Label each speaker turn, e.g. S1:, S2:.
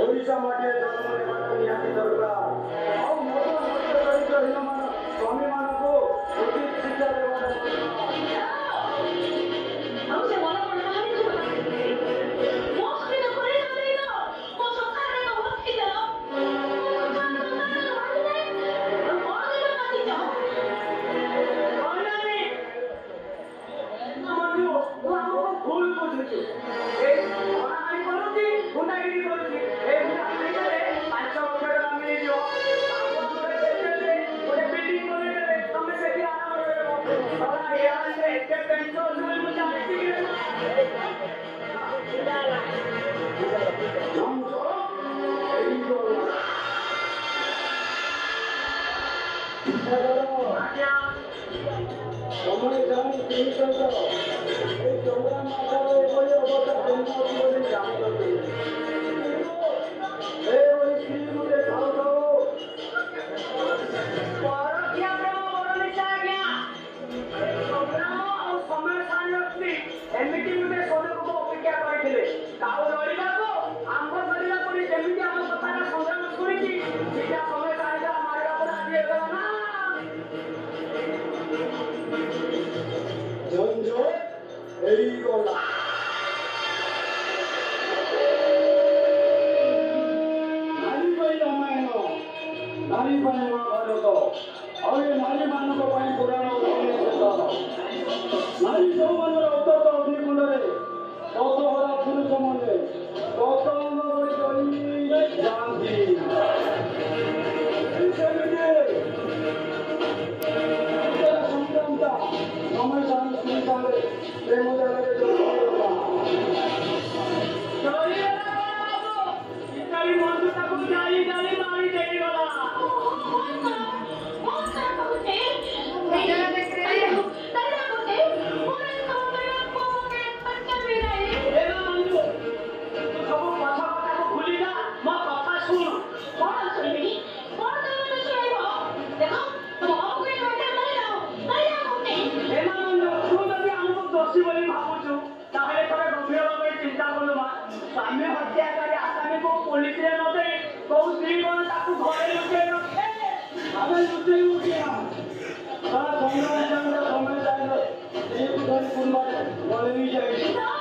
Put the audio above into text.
S1: ଓଡ଼ିଶା ମାଟିରେ ଜନ୍ମ ନେବାଟା ନିହାତି ଦରକାର। ଆଉ ମୋର ହୀନମାନ ସ୍ୱାମୀମାନଙ୍କୁ ଉଚିତ ଶିକ୍ଷା ଦେବାଟା ଭୁଲ ବୁଝୁଛୁ। ସମୟ ଜାଣି ତିନି ସହିତ এই সংগ্রাম আকারে এভাবে অবস্থা কেন্দ্র বলে জানিপারি এই ওই শ্রীমতে ভারত পরকিয়া প্রেম বরণিতা আজ্ঞା ସଂଗ୍ରାମ ଆଉ ସମୟ ସାଙ୍ଗରେ ଏମିତି ଗୋଟେ ସ୍ୱରୂପକୁ ଅପେକ୍ଷା କରିଥିଲେ। କାଉ ଲଢ଼ିବାକୁ ଆମ୍ବ ଧରିବା ପରି ଯେମିତି ଆମ କଥାଟା ସଂଗ୍ରାମ ଶୁଣିଛି ସେଇଟା ସମୟ ସାଙ୍ଗରେ ମାରିବା ପରେ ଆଜି ହେଇଗଲା ନା। ଝଞ୍ଝ ହେଇଗଲା। ନାରୀ ପାଇଁ ରାମାୟଣ, ନାରୀ ପାଇଁ ମହାଭାରତ, ଆଉ ଏ ନାରୀମାନଙ୍କ ପାଇଁ ପୁରାଣ ଉପନିଷେଦ। ନାରୀ ଯୌବନର ଉତ୍ତର ଅଗ୍ନିକୁଣ୍ଡରେ ଦଶହରା ପୁରୁଷମାନେ ପତଙ୍ଗ ଭଳି କରି ଯାଆନ୍ତି। ସଂଗ୍ରାମଟା ସମୟ ସାଙ୍ଗରେ ପ୍ରେମ ଜାଗାରେ ବନ୍ଧୁତାକୁ ଜାଳି ଜାଳି ମାରି ଦେଇଗଲା। ସ୍ୱାମୀ ହତ୍ୟାକାରୀ ଆସାମୀକୁ ପୋଲିସରେ ନ ଦେଇ କୋଉ ସ୍ତ୍ରୀ କଣ ତାକୁ ଘରେ ଲୁଚେଇ ରଖେ। ଆମେ ଲୁଚେଇବୁ କିଆ ତା ସଂଗ୍ରାମ ସମୟ ଚାହିଁଲେ ସ୍ତ୍ରୀକୁ ଧରି କୁର୍ବାରେ ଗଳେଇ ଯାଇଛି।